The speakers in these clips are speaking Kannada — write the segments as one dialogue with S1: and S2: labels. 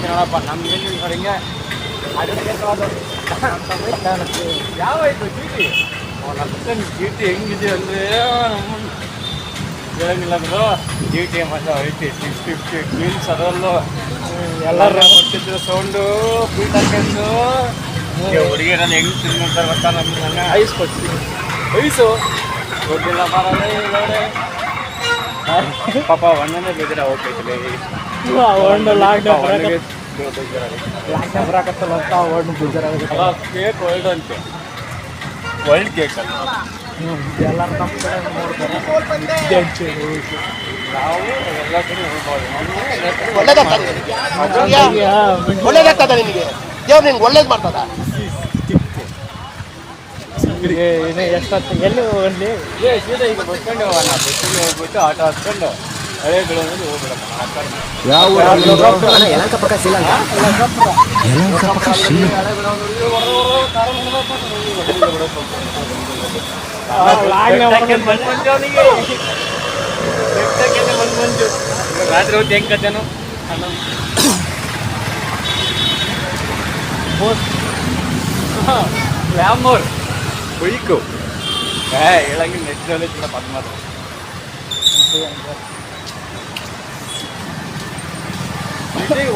S1: ಹೇಳ್ತೀನಿ ನೋಡಪ್ಪ, ನಮ್ಗೆ ಹಿಂಗೆ ಯಾವಾಯ್ತು ಚೀಟಿ ಚೀಟಿ ಹೆಂಗಿದೆ ಅಂದರೆ ಹೇಳಂಗಿಲ್ಲ ಅಂದ್ರು ಚೀಟಿ ಮಜಾ ಐತಿ 650 ಕ್ಲೀನ್ಸ್ ಅದರಲ್ಲೂ ಎಲ್ಲರೂ ಕೊಟ್ಟಿದ್ರು ಸೌಂಡು ಬೀಟ್ ಹಾಕೊಂಡು ಹುಡುಗಿರನ್ನ ಹೆಂಗೆ ತಿನ್ಕೊಂತಾರೆ ಗೊತ್ತಾ ನನ್ನ ಐಸ್ ಕೊಡ್ತೀನಿ ಐಸು ಗೊತ್ತಿಲ್ಲ ಬರೋದೇ ಪಾಪ ಒಂದನೇ ಬೇಜಾರ ಹೋಗ್ತೈತಿಲ್ಲ ಕೇಕ್ ವರ್ಲ್ಡ್ ಅಂತೆ ವರ್ಲ್ಡ್ ಕೇಕ್ ಅಲ್ಲ
S2: ಎಲ್ಲರೂ ನಮ್ಮ ಕಡೆ ನೋಡ್ತಾರೆ
S1: ನಾವು ಎಲ್ಲ ಕಡೆ ಹೋಗ್ಬೋದು
S3: ಒಳ್ಳೇದಾಗ್ತದ ನಿನಗೆ ದೇವ್ರು ನಿನ್ಗೆ ಒಳ್ಳೇದು ಮಾಡ್ತದ
S2: ಎಷ್ಟೊತ್ತು ಎಲ್ಲಿ ಹೋಗಲಿ
S1: ಸೀದಾ ಈಗ ಬಸ್ ಸ್ಟ್ಯಾಂಡ್ ಹೋಗೋಣ ಬಸ್ ಸ್ಟ್ಯಾಂಡ್ ಹೋಗ್ಬಿಟ್ಟು ಆಟೋ ಹತ್ಕೊಂಡು ಹಳೆ ಬೆಳವಲ್ಲಿ ಹೋಗ್ಬಿಡಮ್ಮ ರಾತ್ರಿ ಹೊತ್ತು ಹೆಂಗ್ ಕತ್ತೇನು ಗ್ಲಾಮರ್ ಬೈಕು ಹೇಳಂಗಿಲ್ಲ ನೆಚ್ಚಿನಲ್ಲಿ ಚಿನ್ನ ಪದ್ಮಾರು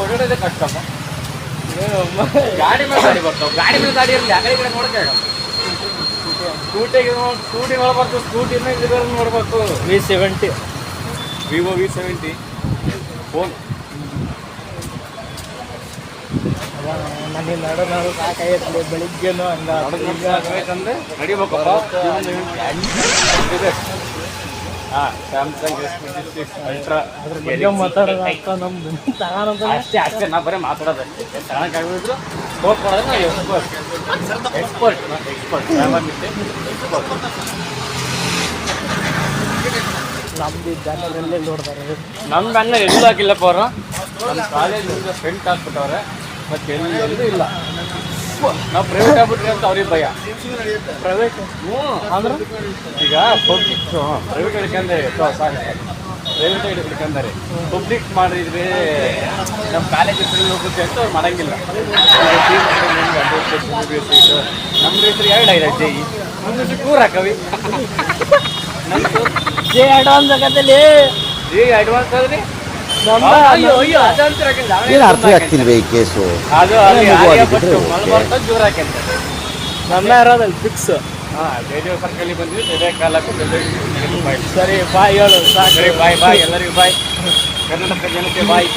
S1: ಓಡಾಡೋದೇ ಕಷ್ಟಪ್ಪ ಗಾಡಿ ಮೇಲೆ ಗಾಡಿ ಬರ್ತಾವೆ ಗಾಡಿ ಮೇಲೆ ಗಾಡಿ ಇರಲಿ ಆ ಕಡೆ ನೋಡೋಕೆ ಆಗಲ್ಲ ಸ್ಕೂಟಿ ನೋಡ್ಬಾರ್ದು ಸ್ಕೂಟಿನ ಇದರ ನೋಡ್ಬೇಕು
S2: V70
S1: ವಿವೋ V70 ಫೋನ್
S2: ನನಗೆ ನಡು ಸಾಕಾಗೈತಿ ಬೆಳಿಗ್ಗೆನೂ ಹಂಗ
S1: ಅಂದ್ರೆ ನಡಿಬೇಕಪ್ಪ ಇದೆ ಹಾಂ ಸ್ಯಾಮ್ಸಂಗ್ S26 ಅಲ್ಟ್ರಾ
S2: ಅದ್ರ ಬಗ್ಗೆ ಮಾತಾಡೋದು ಅಷ್ಟ ನಮ್ದು ತಗೋಣಂತ
S1: ಅಷ್ಟೇ ನಾ ಬರೀ ಮಾತಾಡೋದಷ್ಟೇ ಚೆನ್ನಾಗಿದ್ರು ಸ್ಕೋಪ್ ಮಾಡೋದು ನಾವು ಎಕ್ಸ್ಪರ್ಟ್
S2: ನಮ್ದು ಜನರಲ್ಲೇ ನೋಡ್ತಾರೆ
S1: ನಮ್ಗೆ ಅನ್ನ ಎಲ್ಲೂ ಹಾಕಿಲ್ಲಪ್ಪ ಅವರು ನಮ್ಮ ಕಾಲೇಜಿಂದ ಫ್ರೆಂಟ್ ಹಾಕ್ಬಿಟ್ಟವ್ರೆ ಮತ್ತೆ ಎಲ್ಲೂ ಇಲ್ಲ ನಾವು ಪ್ರೈವೇಟ್ ಆಗ್ಬಿಟ್ರಿ ಅಂತ ಅವ್ರಿಗೆ ಭಯ
S2: ಪ್ರೈವೇಟ್
S1: ಅಂದ್ರೆ ಈಗ ಪಬ್ಲಿಕ್ ಪ್ರೈವೇಟ್ ಹಿಡ್ಕಂದ್ರೆ ಪ್ರೈವೇಟ್ ಹಿಡ್ಕಂದರೆ ಪಬ್ಲಿಕ್ ಮಾಡಿದ್ರೆ ನಮ್ಮ ಕಾಲೇಜ್ ಫ್ರೆಂಡ್ ಹೋಗುತ್ತೆ ಅಂತ ಅವ್ರು ಮಾಡೋಂಗಿಲ್ಲ ನಮ್ಮ ಹೆಸರು 2 ಐದು ಜೈ ಮುಂದೆ ಟೂರ್ ಹಾಕವಿ
S2: ಜೆ ಅಡ್ವಾನ್ಸ್ ಆಗತ್ತಲ್ಲಿ
S1: ಈಗ ಅಡ್ವಾನ್ಸ್ ಆದ್ರಿ
S4: ಏನು ಅರ್ಥ ಆಗ್ತಿಲ್ವೇ ಈ ಕೇಸು?
S1: ಅದು ಜೋರ್ ಹಾಕ್ಯಂತ
S2: ನಮ್ಮ ಇರೋದಲ್ಲಿ ಫಿಕ್ಸ್
S1: ರೇಡಿಯೋ ಸರ್ಕಲ್ಲಿ ಬಂದ್ವಿ ಸರಿಯಾಗಿ ಕಾಲ
S2: ಸರಿ ಬಾಯ್ ಹೇಳು ಸಾಕು
S1: ಸರಿ ಬಾಯ್ ಎಲ್ಲರಿಗೂ ಬಾಯ್ ಕರ್ನಾಟಕ ಜನತೆ ಬಾಯ್